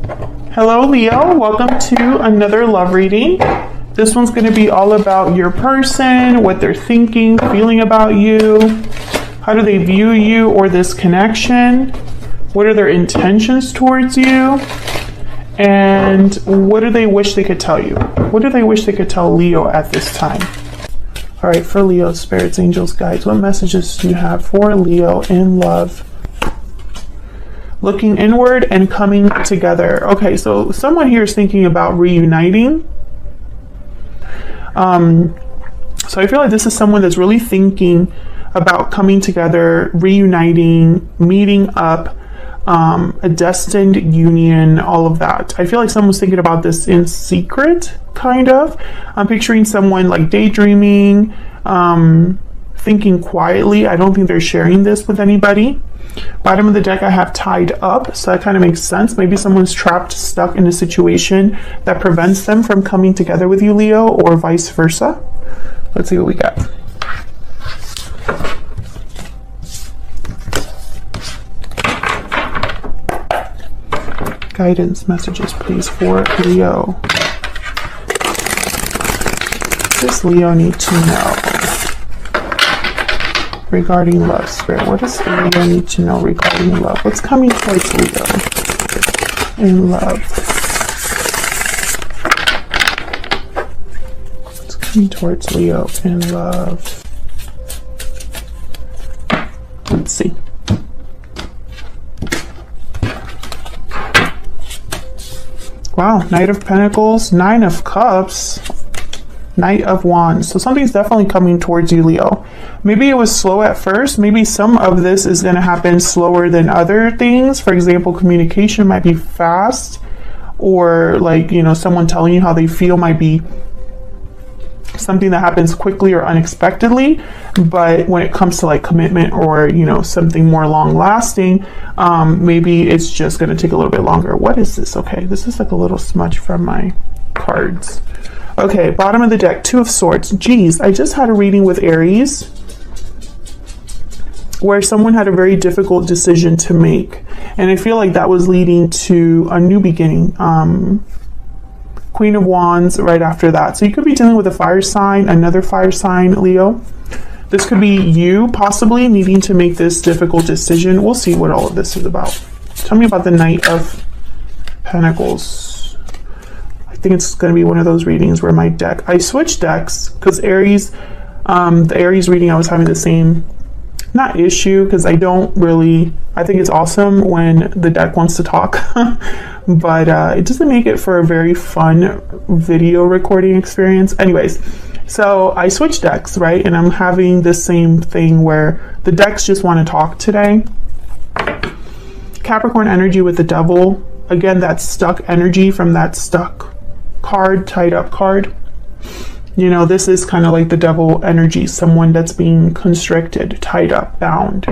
Hello, Leo. Welcome to another love reading. This one's going to be all about your person, what they're thinking, feeling about you. How do they view you or this connection? What are their intentions towards you? And what do they wish they could tell you? What do they wish they could tell Leo at this time? All right, for Leo, spirits, angels, guides, what messages do you have for Leo in love? Looking inward and coming together. Okay, so someone here is thinking about reuniting. So I feel like this is someone that's really thinking about coming together, reuniting, meeting up, a destined union, all of that. I feel like someone's thinking about this in secret, kind of. I'm picturing someone like daydreaming, thinking quietly. I don't think they're sharing this with anybody. Bottom of the deck, I have tied up, so that kind of makes sense. Maybe someone's trapped, stuck in a situation that prevents them from coming together with you, Leo, or vice versa. Let's see what we got. Guidance messages, please, for Leo. What does Leo need to know regarding love, Spirit? What does Leo need to know regarding love? What's coming towards Leo in love? What's coming towards Leo in love? Let's see. Wow, Knight of Pentacles, Nine of Cups, Knight of Wands. So something's definitely coming towards you, Leo. Maybe it was slow at first. Maybe some of this is going to happen slower than other things. For example, communication might be fast, or like, you know, someone telling you how they feel might be something that happens quickly or unexpectedly. But when it comes to like commitment or, you know, something more long lasting, maybe it's just going to take a little bit longer. What is this? Okay, this is like a little smudge from my cards. Okay, bottom of the deck, Two of Swords. Geez, I just had a reading with Aries where someone had a very difficult decision to make. And I feel like that was leading to a new beginning. Queen of Wands right after that. So you could be dealing with a fire sign, another fire sign, Leo. This could be you possibly needing to make this difficult decision. We'll see what all of this is about. Tell me about the Knight of Pentacles. I think it's going to be one of those readings where my deck, I switched decks because Aries, the Aries reading, I was having the same, not issue, because I think it's awesome when the deck wants to talk, but it doesn't make it for a very fun video recording experience. Anyways, so I switched decks, right? And I'm having the same thing where the decks just want to talk today. Capricorn energy with the Devil. Again, that stuck energy from that stuck card, tied up card. You know, this is kind of like the Devil energy, someone that's being constricted, tied up, bound.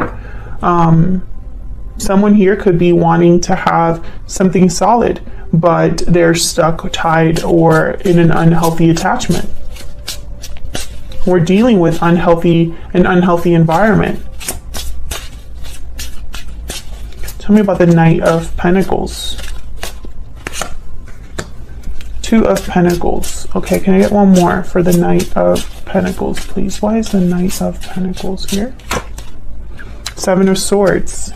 Someone here could be wanting to have something solid, but they're stuck, tied, or in an unhealthy attachment. We're dealing with an unhealthy environment. Tell me about the Knight of Pentacles. Two of Pentacles. Okay, can I get one more for the Knight of Pentacles, please? Why is the Knight of Pentacles here? Seven of Swords.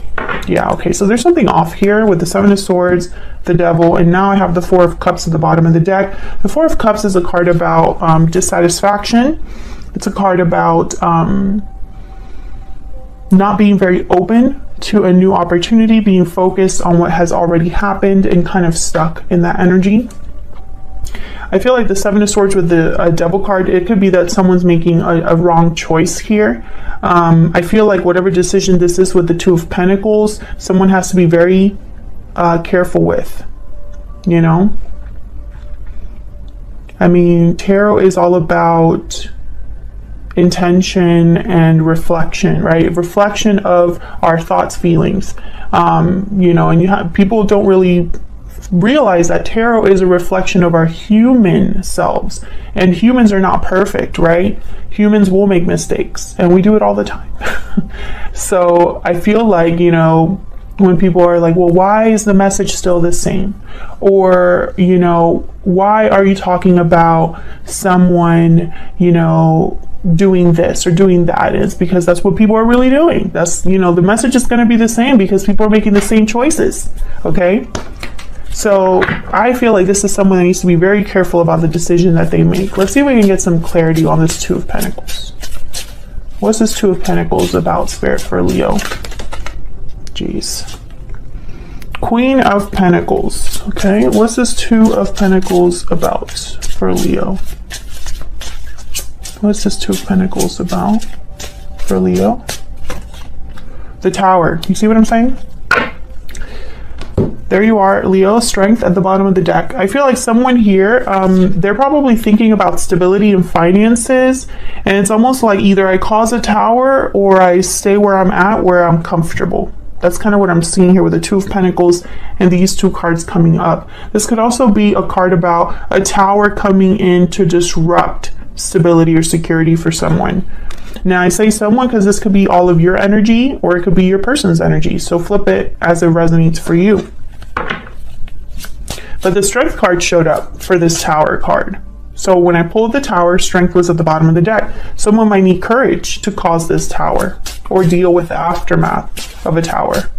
Yeah, okay, so there's something off here with the Seven of Swords, the Devil, and now I have the Four of Cups at the bottom of the deck. The Four of Cups is a card about dissatisfaction. It's a card about not being very open to a new opportunity, being focused on what has already happened and kind of stuck in that energy. I feel like the Seven of Swords with the Devil card, it could be that someone's making a wrong choice here. I feel like whatever decision this is with the Two of Pentacles, someone has to be very careful with, you know? I mean, tarot is all about intention and reflection, right? Reflection of our thoughts, feelings, you know, and people don't really realize that tarot is a reflection of our human selves, and humans are not perfect, right? Humans will make mistakes, and we do it all the time. So I feel like, you know, when people are like, well, why is the message still the same? Or, you know, why are you talking about someone, you know, doing this or doing that? It's because that's what people are really doing. That's, you know, the message is going to be the same because people are making the same choices. Okay. So I feel like this is someone that needs to be very careful about the decision that they make. Let's see if we can get some clarity on this Two of Pentacles. What's this Two of Pentacles about, Spirit, for Leo? Jeez. Queen of Pentacles. Okay, what's this Two of Pentacles about for Leo? What's this Two of Pentacles about for Leo? The Tower. You see what I'm saying? There you are, Leo, Strength at the bottom of the deck. I feel like someone here, they're probably thinking about stability and finances, and it's almost like either I cause a tower or I stay where I'm at, where I'm comfortable. That's kind of what I'm seeing here with the Two of Pentacles and these two cards coming up. This could also be a card about a tower coming in to disrupt stability or security for someone. Now, I say someone because this could be all of your energy or it could be your person's energy. So flip it as it resonates for you. But the Strength card showed up for this Tower card. So when I pulled the Tower, Strength was at the bottom of the deck. Someone might need courage to cause this tower or deal with the aftermath of a tower.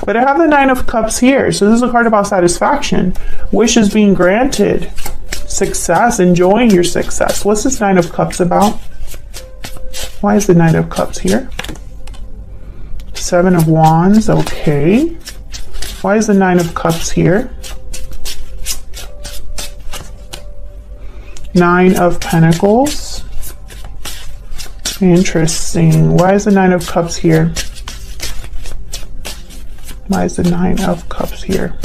But I have the Nine of Cups here. So this is a card about satisfaction, wishes being granted, success, enjoying your success. What's this Nine of Cups about? Why is the Nine of Cups here? Seven of Wands, okay. Why is the Nine of Cups here? Nine of Pentacles. Interesting. Why is the Nine of Cups here? Why is the Nine of Cups here?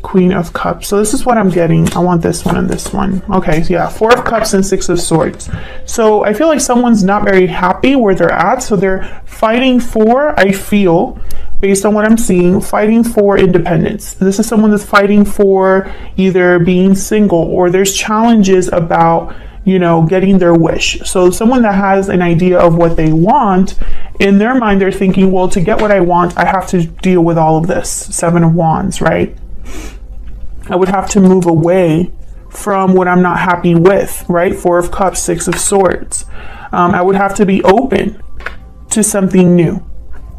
Queen of Cups. So this is what I'm getting. I want this one and this one. Okay, so yeah, Four of Cups and Six of Swords. So I feel like someone's not very happy where they're at. So they're fighting for, I feel, based on what I'm seeing, fighting for independence. This is someone that's fighting for either being single or there's challenges about, you know, getting their wish. So someone that has an idea of what they want, in their mind, they're thinking, well, to get what I want, I have to deal with all of this. Seven of Wands, right? I would have to move away from what I'm not happy with, right? Four of Cups, Six of Swords. I would have to be open to something new,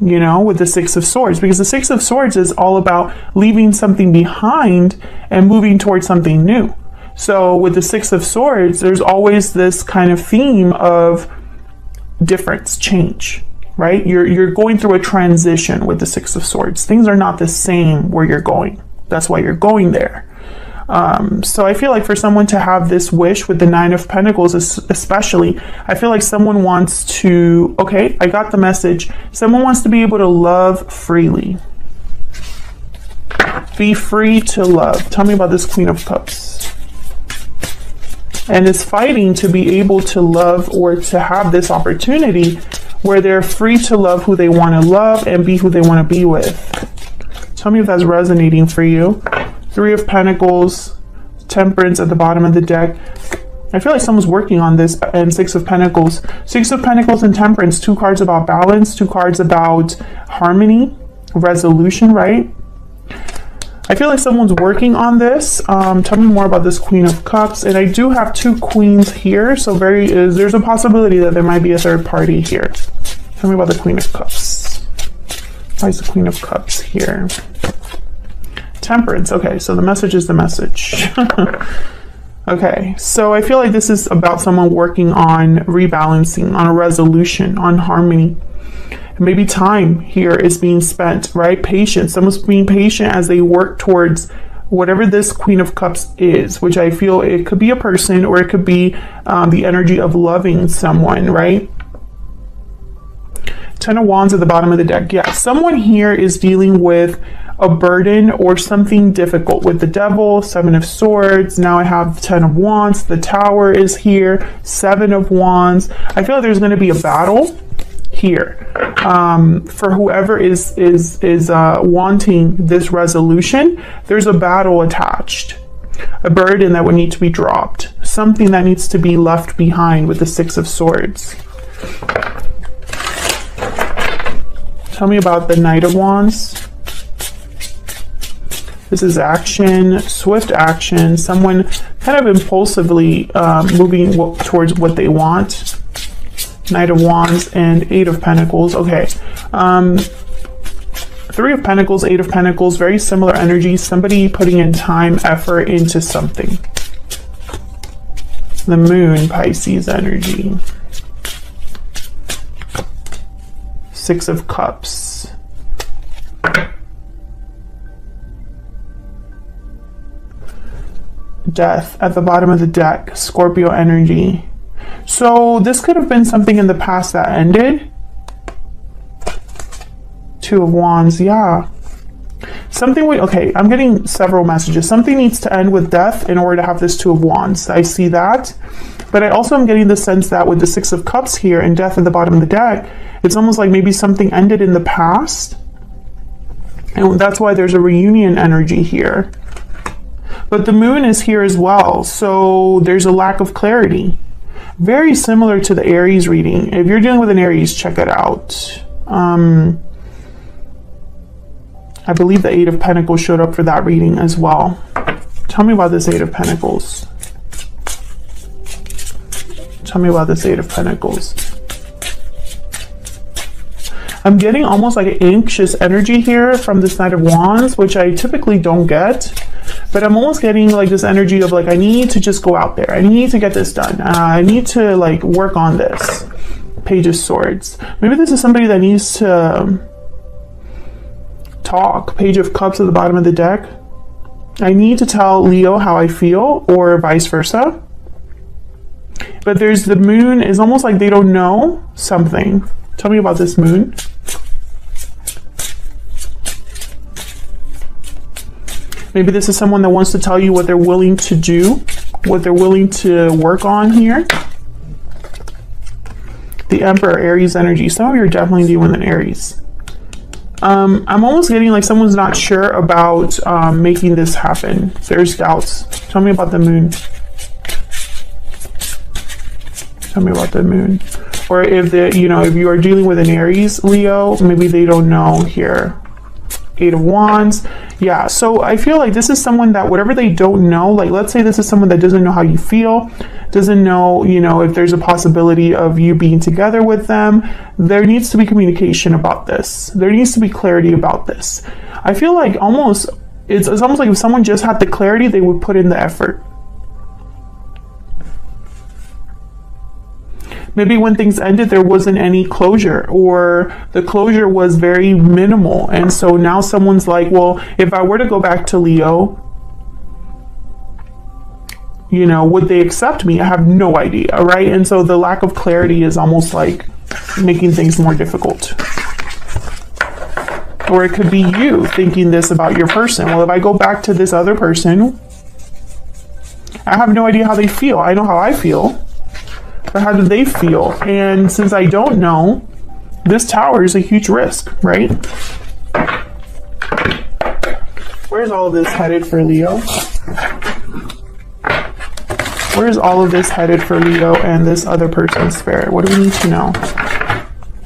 you know, with the Six of Swords, because the Six of Swords is all about leaving something behind and moving towards something new. So with the Six of Swords, there's always this kind of theme of difference, change, right? You're going through a transition with the Six of Swords. Things are not the same where you're going. That's why you're going there. So I feel like for someone to have this wish with the Nine of Pentacles, especially, I feel like someone wants to, okay, I got the message. Someone wants to be able to love freely. Be free to love. Tell me about this Queen of Cups. And is fighting to be able to love or to have this opportunity where they're free to love who they want to love and be who they want to be with. Tell me if that's resonating for you. Three of Pentacles, Temperance at the bottom of the deck. I feel like someone's working on this. And Six of Pentacles. Six of Pentacles and Temperance. Two cards about balance. Two cards about harmony, resolution, right? I feel like someone's working on this. Tell me more about this Queen of Cups. And I do have two queens here. So there's a possibility that there might be a third party here. Tell me about the Queen of Cups. Why is the Queen of Cups here? Temperance. Okay, so the message is the message. Okay, so I feel like this is about someone working on rebalancing, on a resolution, on harmony. Maybe time here is being spent, right? Patience. Someone's being patient as they work towards whatever this Queen of Cups is, which I feel it could be a person or it could be the energy of loving someone, right? Ten of Wands at the bottom of the deck. Yeah, someone here is dealing with a burden or something difficult with the Devil, Seven of Swords. Now I have Ten of Wands. The Tower is here. Seven of Wands. I feel like there's going to be a battle here for whoever is wanting this resolution. There's a battle attached, a burden that would need to be dropped, something that needs to be left behind with the Six of Swords. Tell me about the Knight of Wands. This is action, swift action, someone kind of impulsively moving towards what they want. Knight of Wands and Eight of Pentacles. Okay. Three of Pentacles, Eight of Pentacles, very similar energy. Somebody putting in time, effort into something. The Moon, Pisces energy. Six of Cups. Death at the bottom of the deck, Scorpio energy. So this could have been something in the past that ended. Two of Wands, yeah. Something, okay, I'm getting several messages. Something needs to end with death in order to have this Two of Wands. I see that. But I also am getting the sense that with the Six of Cups here and death at the bottom of the deck, it's almost like maybe something ended in the past. And that's why there's a reunion energy here. But the Moon is here as well, so there's a lack of clarity. Very similar to the Aries reading. If you're dealing with an Aries, check it out. I believe the Eight of Pentacles showed up for that reading as well. Tell me about this Eight of Pentacles. Tell me about this Eight of Pentacles. I'm getting almost like an anxious energy here from this Knight of Wands, which I typically don't get. But I'm almost getting like this energy of like, I need to just go out there. I need to get this done. I need to like work on this. Page of Swords. Maybe this is somebody that needs to talk. Page of Cups at the bottom of the deck. I need to tell Leo how I feel, or vice versa. But there's the Moon is almost like they don't know something. Tell me about this Moon. Maybe this is someone that wants to tell you what they're willing to do, what they're willing to work on here. The Emperor, Aries energy. Some of you are definitely dealing with an Aries. I'm almost getting like someone's not sure about making this happen. There's doubts. Tell me about the Moon. Tell me about the Moon. Or if if you are dealing with an Aries, Leo, maybe they don't know here. Eight of Wands. Yeah, so I feel like this is someone that whatever they don't know, like let's say this is someone that doesn't know how you feel, doesn't know, if there's a possibility of you being together with them, there needs to be communication about this. There needs to be clarity about this. I feel like it's almost like if someone just had the clarity, they would put in the effort. Maybe when things ended, there wasn't any closure, or the closure was very minimal. And so now someone's like, well, if I were to go back to Leo, would they accept me? I have no idea, right? And so the lack of clarity is almost like making things more difficult. Or it could be you thinking this about your person. Well, if I go back to this other person, I have no idea how they feel. I know how I feel. But how do they feel? And since I don't know, this Tower is a huge risk, right? Where's all of this headed for Leo? Where's all of this headed for Leo and this other person's spirit? What do we need to know?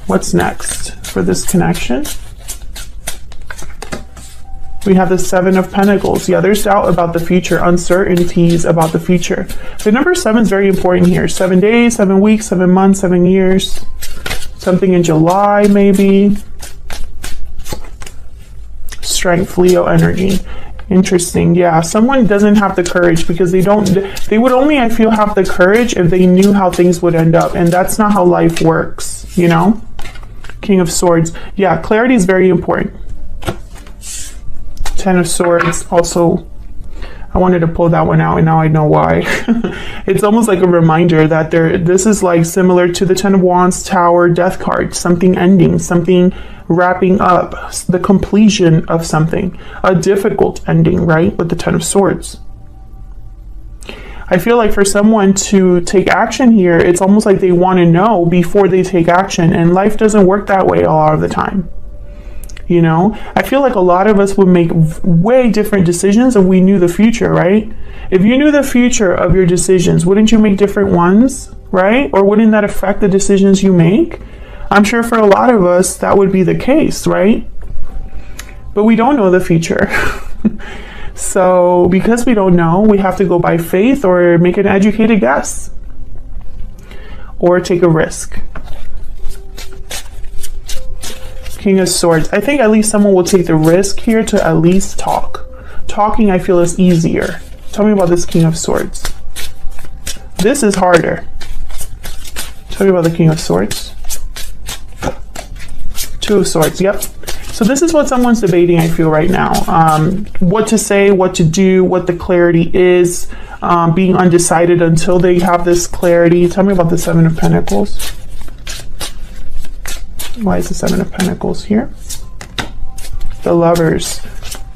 What's next for this connection? We have the Seven of Pentacles. Yeah, there's doubt about the future, uncertainties about the future. The number 7 is very important here. 7 days, 7 weeks, 7 months, 7 years. Something in July, maybe. Strength, Leo energy. Interesting. Yeah, someone doesn't have the courage because they would only, I feel, have the courage if they knew how things would end up. And that's not how life works, King of Swords. Yeah, clarity is very important. Ten of Swords. Also, I wanted to pull that one out and now I know why. It's almost like a reminder that this is like similar to the Ten of Wands, Tower, Death card. Something ending, something wrapping up, the completion of something. A difficult ending, right? With the Ten of Swords. I feel like for someone to take action here, it's almost like they want to know before they take action. And life doesn't work that way a lot of the time. I feel like a lot of us would make way different decisions if we knew the future, right? If you knew the future of your decisions, wouldn't you make different ones, right? Or wouldn't that affect the decisions you make? I'm sure for a lot of us that would be the case, right? But we don't know the future. So because we don't know, we have to go by faith or make an educated guess or take a risk. King of Swords. I think at least someone will take the risk here to at least talk. Talking, I feel, is easier. Tell me about this King of Swords. This is harder. Tell me about the King of Swords. Two of Swords. Yep. So this is what someone's debating, I feel, right now. What to say, what to do, what the clarity is, being undecided until they have this clarity. Tell me about the Seven of Pentacles. Why is the Seven of Pentacles here? The Lovers.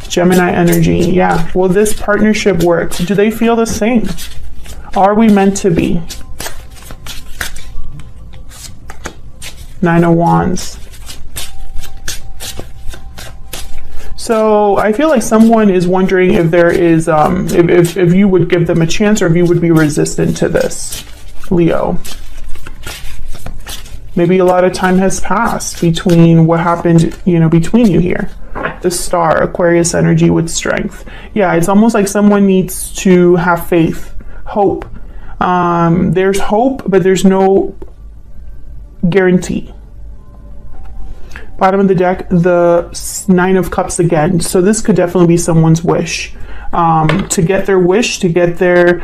Gemini energy. Yeah. Will this partnership work? Do they feel the same? Are we meant to be? Nine of Wands. So I feel like someone is wondering if there is, if you would give them a chance or if you would be resistant to this, Leo. Maybe a lot of time has passed between what happened, you know, between you here. The Star, Aquarius energy with strength. Yeah, it's almost like someone needs to have faith, hope. There's hope, but there's no guarantee. Bottom of the deck, the Nine of Cups again. So this could definitely be someone's wish. To get their wish, to get their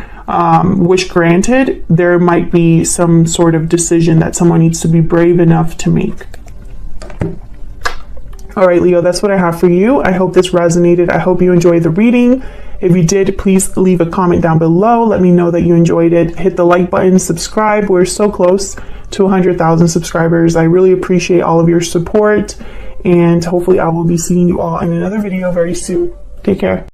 wish granted, there might be some sort of decision that someone needs to be brave enough to make. All right, Leo, that's what I have for you. I hope this resonated. I hope you enjoyed the reading. If you did, please leave a comment down below. Let me know that you enjoyed it. Hit the like button, subscribe. We're so close to 100,000 subscribers. I really appreciate all of your support, and hopefully I will be seeing you all in another video very soon. Take care.